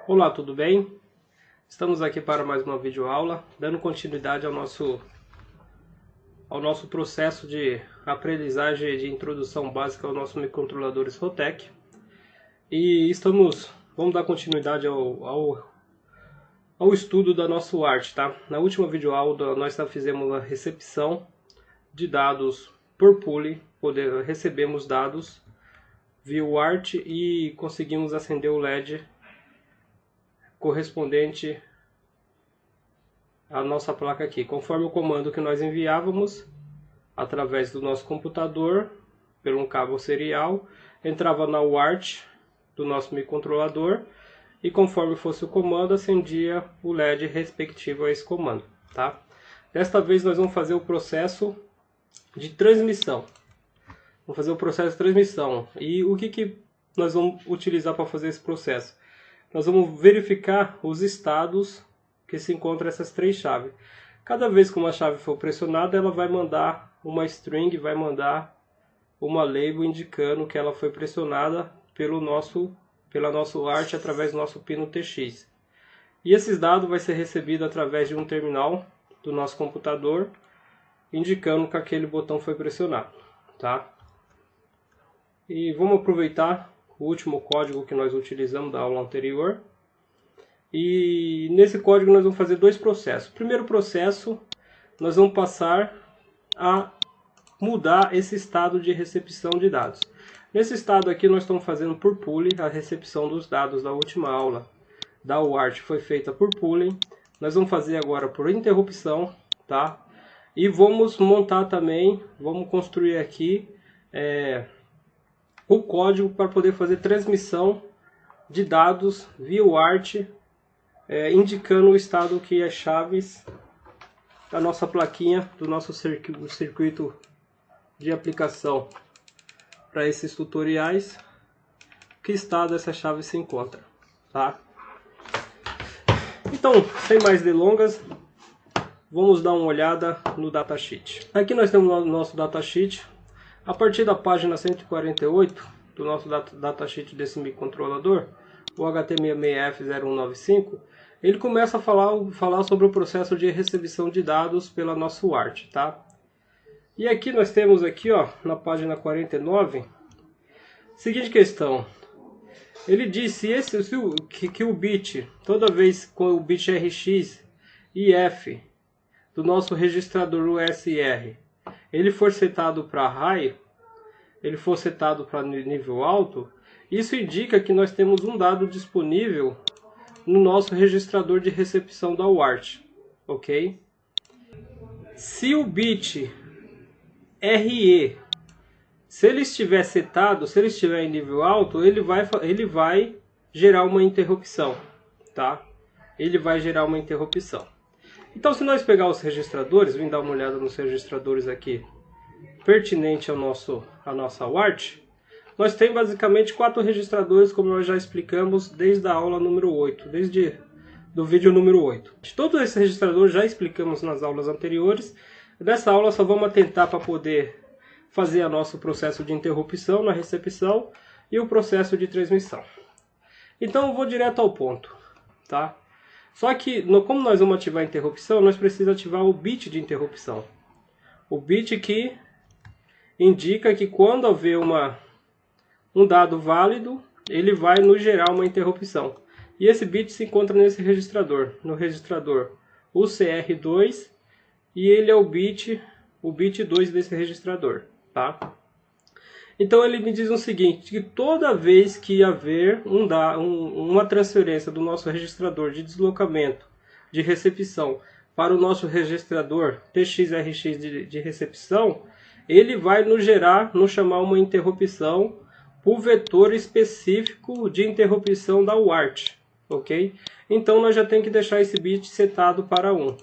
Olá, tudo bem? Estamos aqui para mais uma videoaula, dando continuidade ao nosso processo de aprendizagem de introdução básica aos nossos microcontroladores Rotec. E vamos dar continuidade ao estudo da nossa UART, tá? Na última videoaula nós fizemos a recepção de dados por pooling, recebemos dados via UART e conseguimos acender o LED correspondente à nossa placa aqui, conforme o comando que nós enviávamos através do nosso computador, por um cabo serial, entrava na UART do nosso microcontrolador e conforme fosse o comando, acendia o LED respectivo a esse comando, tá? Desta vez nós vamos fazer o processo de transmissão. Vamos fazer o processo de transmissão. E o que nós vamos utilizar para fazer esse processo? Nós vamos verificar os estados que se encontram essas três chaves. Cada vez que uma chave for pressionada, ela vai mandar uma string, vai mandar uma label indicando que ela foi pressionada pela nossa UART através do nosso pino TX. E esses dados vai ser recebido através de um terminal do nosso computador, indicando que aquele botão foi pressionado, tá? E vamos aproveitar o último código que nós utilizamos da aula anterior. E nesse código nós vamos fazer dois processos. O primeiro processo, nós vamos passar a mudar esse estado de recepção de dados. Nesse estado aqui nós estamos fazendo por pooling, a recepção dos dados da última aula da UART foi feita por pooling. Nós vamos fazer agora por interrupção, tá? E vamos montar também, vamos construir aqui o código para poder fazer transmissão de dados via UART, indicando o estado que as chaves da nossa plaquinha, do nosso circuito de aplicação para esses tutoriais, que estado essa chave se encontra, tá? Então, sem mais delongas, vamos dar uma olhada no datasheet. Aqui nós temos o nosso datasheet. A partir da página 148 do nosso datasheet desse microcontrolador, o HT66F0195, ele começa a falar sobre o processo de recepção de dados pela nossa UART, tá? E aqui nós temos aqui, ó, na página 49, seguinte questão. Ele diz que o bit, toda vez que o bit RX e F do nosso registrador USR, ele for setado para high, ele for setado para nível alto, isso indica que nós temos um dado disponível no nosso registrador de recepção da UART, ok? Se o bit RE, se ele estiver setado, se ele estiver em nível alto, ele vai gerar uma interrupção, tá? Ele vai gerar uma interrupção. Então, se nós pegar os registradores, vim dar uma olhada nos registradores aqui, pertinente à nossa UART, nós temos basicamente 4 registradores, como nós já explicamos desde a aula número 8, do vídeo número 8. De todos esses registradores já explicamos nas aulas anteriores. Nessa aula só vamos atentar para poder fazer o nosso processo de interrupção na recepção e o processo de transmissão. Então eu vou direto ao ponto, tá? Só que, como nós vamos ativar a interrupção, nós precisamos ativar o bit de interrupção. O bit que indica que quando houver um dado válido, ele vai nos gerar uma interrupção. E esse bit se encontra nesse registrador, no registrador UCR2, e ele é o bit 2 desse registrador, tá? Então ele me diz o seguinte, que toda vez que haver uma transferência do nosso registrador de deslocamento de recepção para o nosso registrador TXRX de recepção, ele vai nos chamar uma interrupção por vetor específico de interrupção da UART, ok? Então nós já temos que deixar esse bit setado para 1,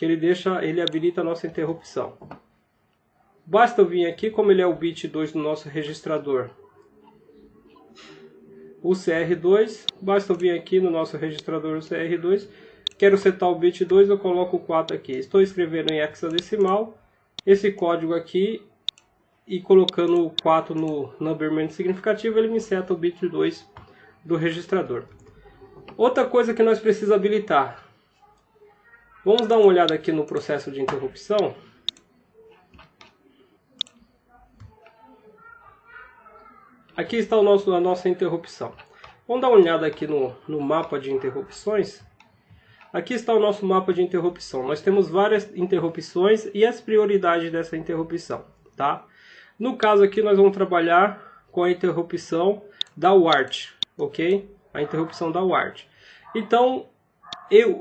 que ele habilita a nossa interrupção. Basta eu vir aqui, como ele é o bit 2 do nosso registrador, o CR2, basta eu vir aqui no nosso registrador o CR2, quero setar o bit 2, eu coloco o 4 aqui. Estou escrevendo em hexadecimal esse código aqui e colocando o 4 no numberment significativo, ele me seta o bit 2 do registrador. Outra coisa que nós precisamos habilitar. Vamos dar uma olhada aqui no processo de interrupção. Aqui está a nossa interrupção. Vamos dar uma olhada aqui no mapa de interrupções. Aqui está o nosso mapa de interrupção. Nós temos várias interrupções e as prioridades dessa interrupção. Tá? No caso aqui nós vamos trabalhar com a interrupção da UART. Ok? A interrupção da UART. Então,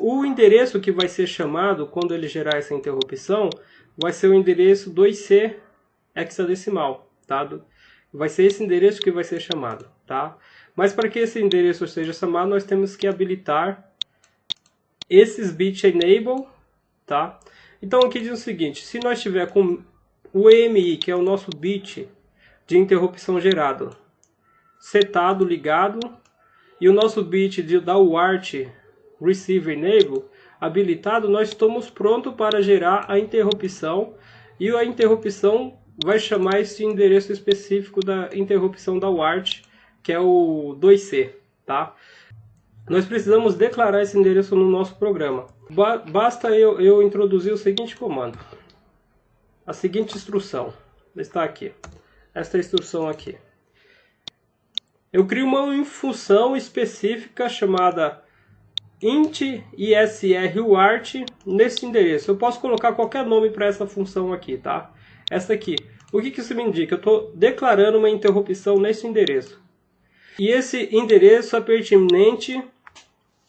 o endereço que vai ser chamado quando ele gerar essa interrupção vai ser o endereço 2C hexadecimal. Tá? Vai ser esse endereço que vai ser chamado. Tá? Mas para que esse endereço seja chamado, nós temos que habilitar esses bits enable. Tá? Então aqui diz o seguinte, se nós tiver com o EMI, que é o nosso bit de interrupção gerado, setado, ligado, e o nosso bit da UART receive enable habilitado, nós estamos prontos para gerar a interrupção, e a interrupção vai chamar esse endereço específico da interrupção da UART, que é o 2C. Tá? Nós precisamos declarar esse endereço no nosso programa. Basta eu introduzir o seguinte comando. A seguinte instrução. Está aqui. Esta instrução aqui. Eu crio uma função específica chamada int isruart nesse endereço. Eu posso colocar qualquer nome para essa função aqui, tá? Essa aqui. O que isso me indica? Eu estou declarando uma interrupção nesse endereço. E esse endereço é pertinente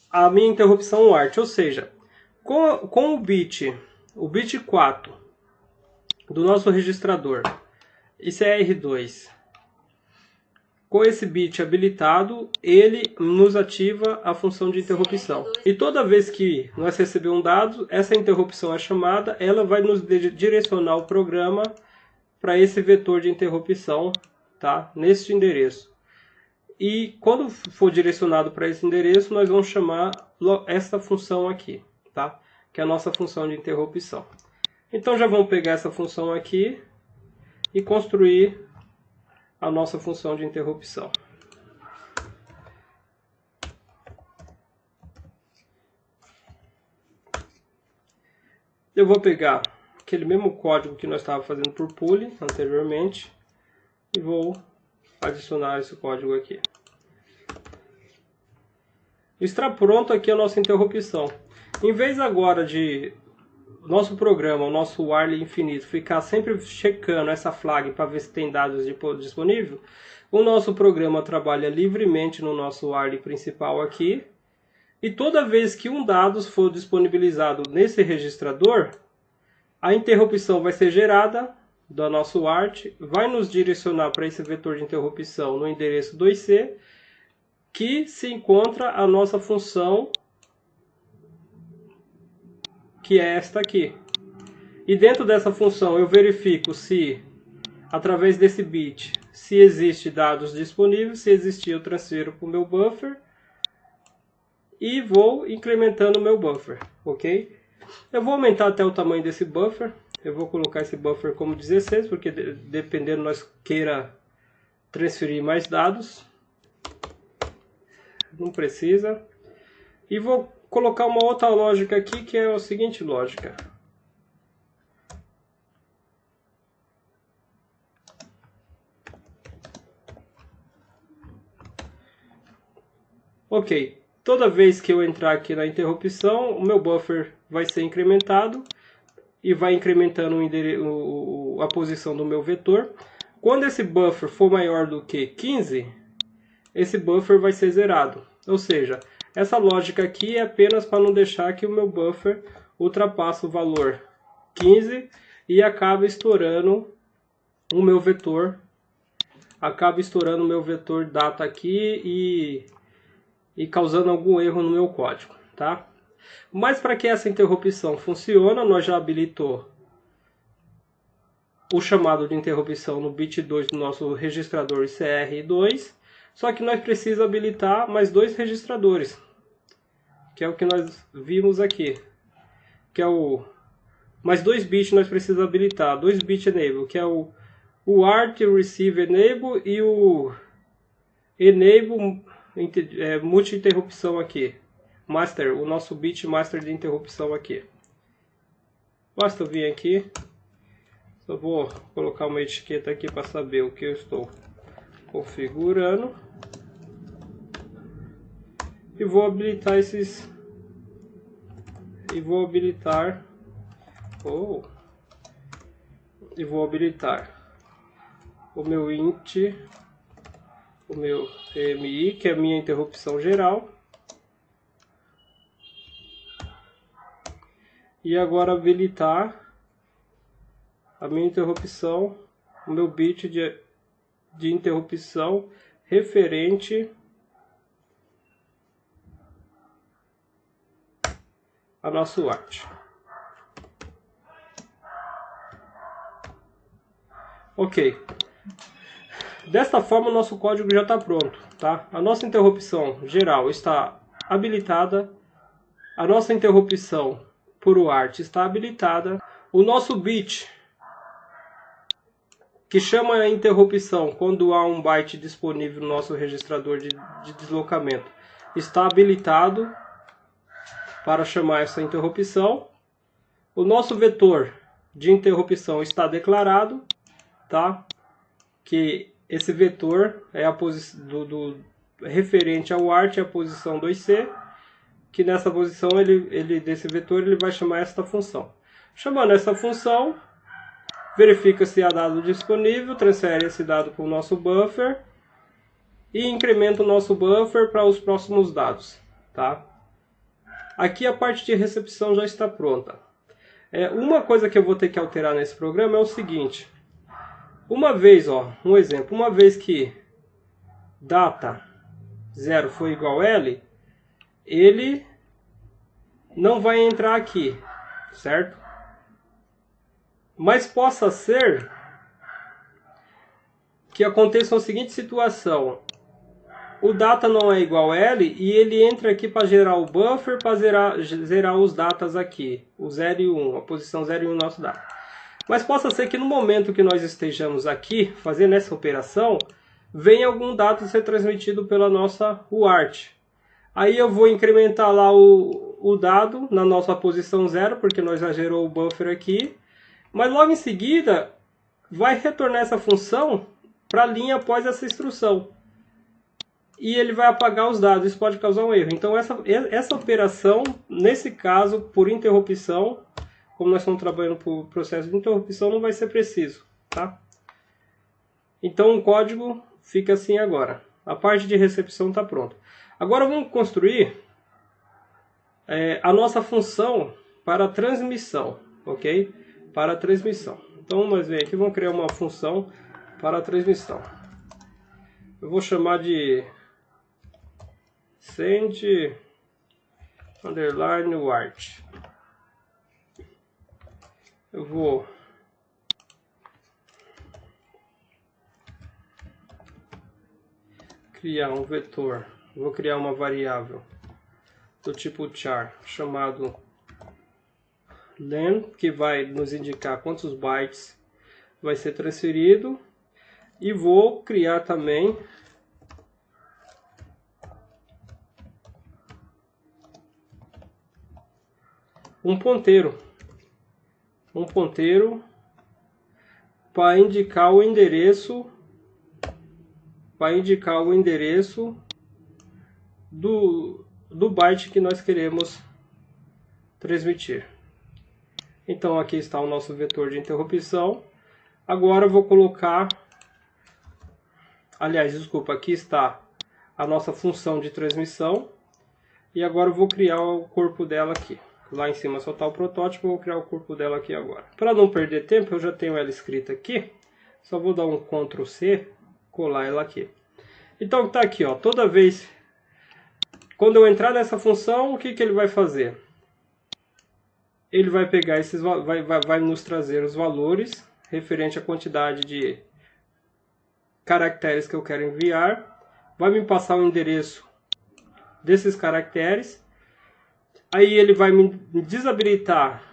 à minha interrupção UART. Ou seja, com o bit 4 do nosso registrador e CR2, com esse bit habilitado, ele nos ativa a função de interrupção. E toda vez que nós recebemos um dado, essa interrupção é chamada, ela vai nos direcionar o programa para esse vetor de interrupção, tá? Neste endereço. E quando for direcionado para esse endereço, nós vamos chamar essa função aqui, tá? Que é a nossa função de interrupção. Então já vamos pegar essa função aqui e construir a nossa função de interrupção. Eu vou pegar aquele mesmo código que nós estávamos fazendo por pull anteriormente e vou adicionar esse código aqui. Está pronto aqui a nossa interrupção. Em vez agora de nosso programa, o nosso while infinito, ficar sempre checando essa flag para ver se tem dados disponíveis, o nosso programa trabalha livremente no nosso while principal aqui. E toda vez que um dado for disponibilizado nesse registrador, a interrupção vai ser gerada do nosso ART, vai nos direcionar para esse vetor de interrupção no endereço 2C, que se encontra a nossa função, que é esta aqui. E dentro dessa função eu verifico se, através desse bit, se existe dados disponíveis. Se existir, eu transfiro para o meu buffer e vou incrementando o meu buffer, ok? Eu vou aumentar até o tamanho desse buffer. Eu vou colocar esse buffer como 16, porque dependendo nós queira transferir mais dados. Não precisa. E vou colocar uma outra lógica aqui, que é a seguinte lógica. Ok. Toda vez que eu entrar aqui na interrupção, o meu buffer vai ser incrementado e vai incrementando a posição do meu vetor. Quando esse buffer for maior do que 15, esse buffer vai ser zerado. Ou seja, essa lógica aqui é apenas para não deixar que o meu buffer ultrapasse o valor 15 e acabe estourando o meu vetor. Acaba estourando o meu vetor data aqui e causando algum erro no meu código, tá? Mas para que essa interrupção funcione, nós já habilitou o chamado de interrupção no bit 2 do nosso registrador CR2. Só que nós precisamos habilitar mais 2 registradores, que é o que nós vimos aqui. Que é o mais 2 bits nós precisamos habilitar, 2 bit enable, que é o ART Receive Enable e o Enable multi-interrupção aqui. Master, o nosso bit master de interrupção aqui. Basta eu vir aqui. Só vou colocar uma etiqueta aqui para saber o que eu estou configurando. E vou habilitar esses. E vou habilitar. E vou habilitar o meu int, o meu EMI, que é a minha interrupção geral. E agora habilitar a minha interrupção, o meu bit de interrupção referente a nosso ART. Ok. Desta forma o nosso código já está pronto, tá? A nossa interrupção geral está habilitada, a nossa interrupção por UART está habilitada, o nosso bit que chama a interrupção quando há um byte disponível no nosso registrador de deslocamento está habilitado para chamar essa interrupção. O nosso vetor de interrupção está declarado, tá? Que esse vetor é a posição referente ao ART, a posição 2C, que nessa posição desse vetor ele vai chamar esta função. Chamando essa função, verifica se há dado disponível, transfere esse dado para o nosso buffer e incrementa o nosso buffer para os próximos dados, tá? Aqui a parte de recepção já está pronta. Uma coisa que eu vou ter que alterar nesse programa é o seguinte. Uma vez, um exemplo, uma vez que data 0 for igual a L, ele não vai entrar aqui, certo? Mas possa ser que aconteça a seguinte situação. O data não é igual a L e ele entra aqui para gerar o buffer, para zerar os datas aqui, o 0 e 1, a posição 0 e 1 do nosso dado. Mas possa ser que no momento que nós estejamos aqui fazendo essa operação, venha algum dado ser transmitido pela nossa UART. Aí eu vou incrementar lá o dado na nossa posição 0, porque nós já gerou o buffer aqui. Mas logo em seguida, vai retornar essa função para a linha após essa instrução. E ele vai apagar os dados, isso pode causar um erro. Então essa operação, nesse caso, por interrupção, como nós estamos trabalhando por processo de interrupção, não vai ser preciso, tá? Então o código fica assim agora. A parte de recepção está pronta. Agora vamos construir a nossa função para transmissão, ok? Para transmissão. Então nós vem aqui, vamos criar uma função para a transmissão. Eu vou chamar de send underline UART. Eu vou criar um vetor, vou criar uma variável do tipo char chamado len, que vai nos indicar quantos bytes vai ser transferido, e vou criar também um ponteiro para indicar o endereço do byte que nós queremos transmitir. Então aqui está o nosso vetor de interrupção. Agora eu vou colocar, aqui está a nossa função de transmissão. E agora eu vou criar o corpo dela aqui. Lá em cima só está o protótipo, eu vou criar o corpo dela aqui agora. Para não perder tempo, eu já tenho ela escrita aqui. Só vou dar um Ctrl C, colar ela aqui. Então está aqui, toda vez, quando eu entrar nessa função, o que ele vai fazer? ele vai pegar esses, vai nos trazer os valores referente à quantidade de caracteres que eu quero enviar, vai me passar o endereço desses caracteres, aí ele vai me desabilitar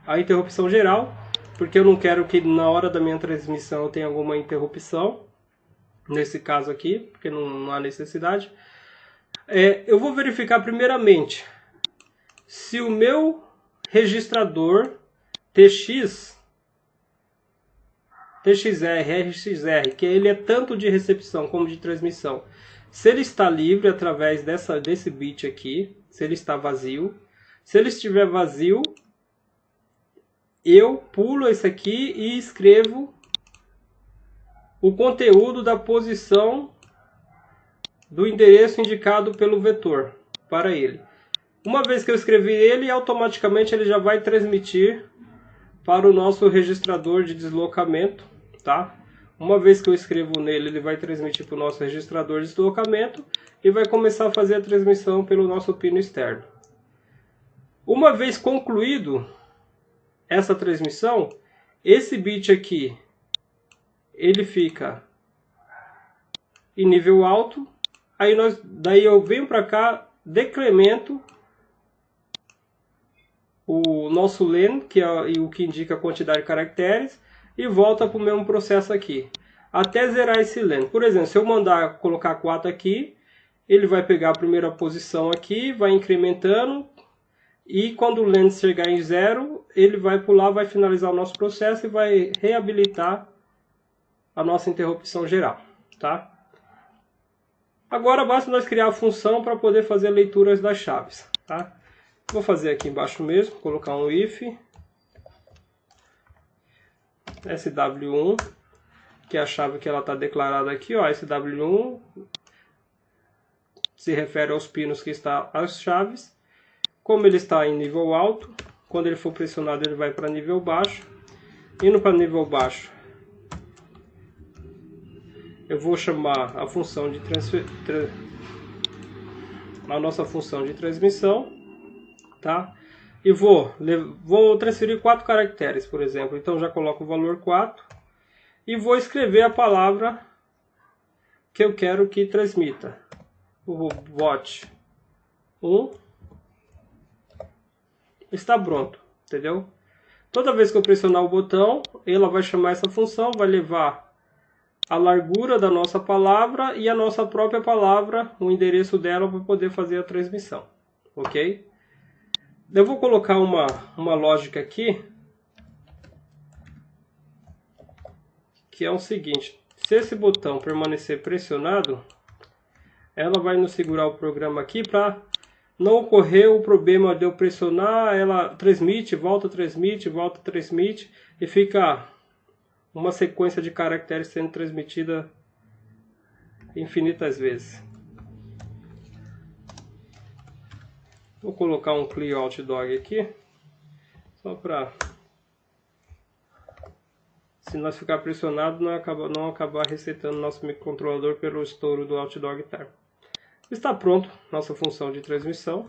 a interrupção geral, porque eu não quero que na hora da minha transmissão eu tenha alguma interrupção, nesse caso aqui, porque não há necessidade. Eu vou verificar primeiramente se o meu registrador TXR, RXR, que ele é tanto de recepção como de transmissão, se ele está livre através desse bit aqui, se ele está vazio. Se ele estiver vazio, eu pulo esse aqui e escrevo o conteúdo da posição do endereço indicado pelo vetor para ele. Uma vez que eu escrevi ele, automaticamente ele já vai transmitir para o nosso registrador de deslocamento, tá? Uma vez que eu escrevo nele, ele vai transmitir para o nosso registrador de deslocamento e vai começar a fazer a transmissão pelo nosso pino externo. Uma vez concluído essa transmissão, esse bit aqui, ele fica em nível alto. Daí eu venho para cá, decremento o nosso len, que é o que indica a quantidade de caracteres, e volta para o mesmo processo aqui, até zerar esse len. Por exemplo, se eu mandar colocar 4 aqui, ele vai pegar a primeira posição aqui, vai incrementando, e quando o len chegar em 0, ele vai pular, vai finalizar o nosso processo e vai reabilitar a nossa interrupção geral, tá? Agora basta nós criar a função para poder fazer leituras das chaves, tá? Vou fazer aqui embaixo mesmo, colocar um if SW1, que é a chave que ela está declarada aqui, ó, SW1 se refere aos pinos que está as chaves. Como ele está em nível alto, quando ele for pressionado ele vai para nível baixo. Indo para nível baixo, eu vou chamar a função de a nossa função de transmissão, tá? E vou transferir 4 caracteres, por exemplo. Então já coloco o valor 4 e vou escrever a palavra que eu quero que transmita. O bot 1 está pronto, entendeu? Toda vez que eu pressionar o botão, ela vai chamar essa função, vai levar a largura da nossa palavra e a nossa própria palavra, o endereço dela, para poder fazer a transmissão, ok? Eu vou colocar uma lógica aqui, que é o seguinte: se esse botão permanecer pressionado, ela vai nos segurar o programa aqui para não ocorrer o problema de eu pressionar, ela transmite, volta, e fica uma sequência de caracteres sendo transmitida infinitas vezes. Vou colocar um clear outdog aqui, só para, se nós ficar pressionado, não acabar resetando nosso microcontrolador pelo estouro do outdog termo. Está pronto nossa função de transmissão.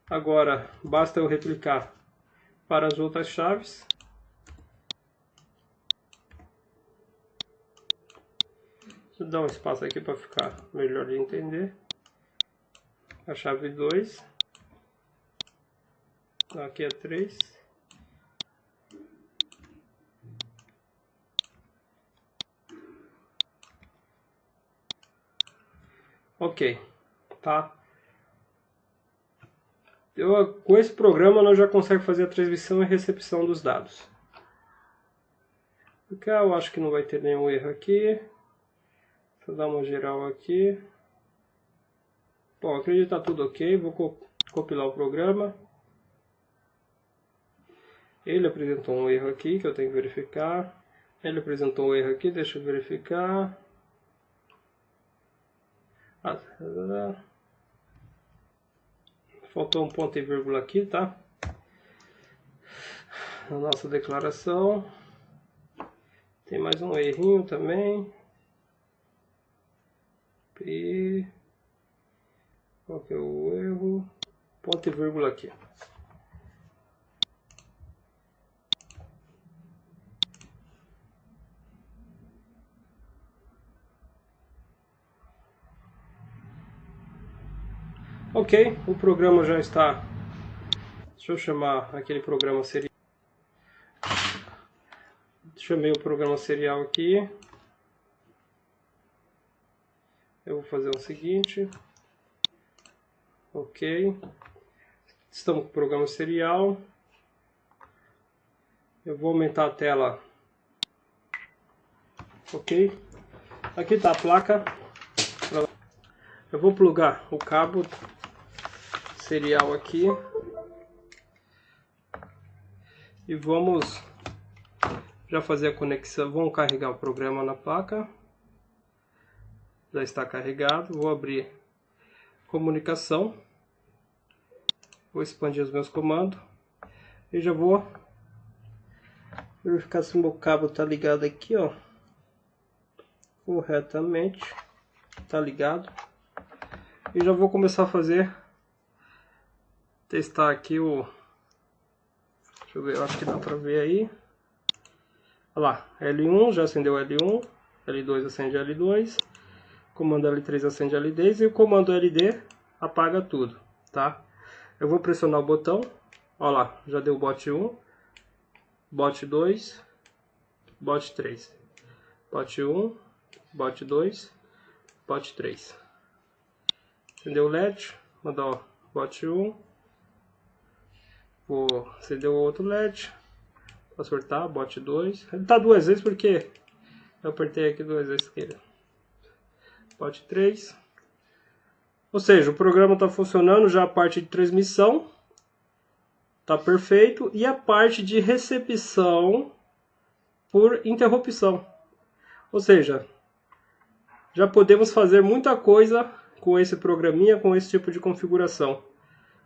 Agora basta eu replicar para as outras chaves. Deixa eu dar um espaço aqui para ficar melhor de entender. A chave 2. Aqui é 3. Ok, tá? Com esse programa nós já conseguimos fazer a transmissão e recepção dos dados. Eu acho que não vai ter nenhum erro aqui. Vou dar uma geral aqui. Bom, acredito que está tudo ok. Vou compilar o programa. Ele apresentou um erro aqui que eu tenho que verificar. Ele apresentou um erro aqui, deixa eu verificar. Faltou um ponto e vírgula aqui, tá? Na nossa declaração. Tem mais um errinho também. E qual que é o erro? ponto e vírgula aqui. Ok, o programa já está. Deixa eu chamar aquele programa serial. Chamei o programa serial aqui. Eu vou fazer o seguinte. Ok. Estamos com o programa serial. Eu vou aumentar a tela. Ok. Aqui está a placa. Eu vou plugar o cabo serial aqui. E vamos já fazer a conexão. Vamos carregar o programa na placa. Já está carregado. Vou abrir comunicação. Vou expandir os meus comandos. E já vou verificar se o meu cabo está ligado aqui, ó. Corretamente. Está ligado. E já vou começar a testar aqui o... Deixa eu ver, eu acho que dá para ver aí. Olha lá, L1 já acendeu L1, L2 acende L2, comando L3 acende L10 e o comando LD apaga tudo, tá? Eu vou pressionar o botão, olha lá, já deu bot 1, bot 2, bot 3, bot 1, bot 2, bot 3. Acendeu o LED, mandar ó, bot 1, vou acender o outro LED. Para sortar, bot 2. Ele tá duas vezes porque eu apertei aqui duas vezes. Bot 3. Ou seja, o programa está funcionando, já a parte de transmissão está perfeito. E a parte de recepção por interrupção. Ou seja, já podemos fazer muita coisa com esse programinha, com esse tipo de configuração.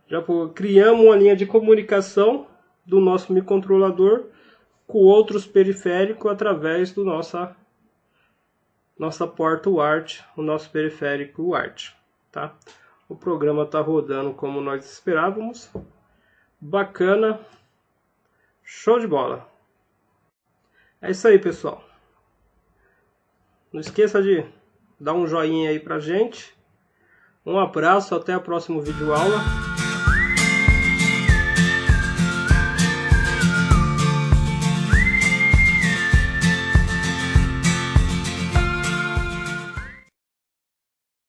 Já criamos uma linha de comunicação do nosso microcontrolador com outros periféricos através do nossa porta UART, o nosso periférico UART, tá? O programa está rodando como nós esperávamos. Bacana. Show de bola. É isso aí, pessoal. Não esqueça de dar um joinha aí pra gente. Um abraço, até o próximo vídeo aula.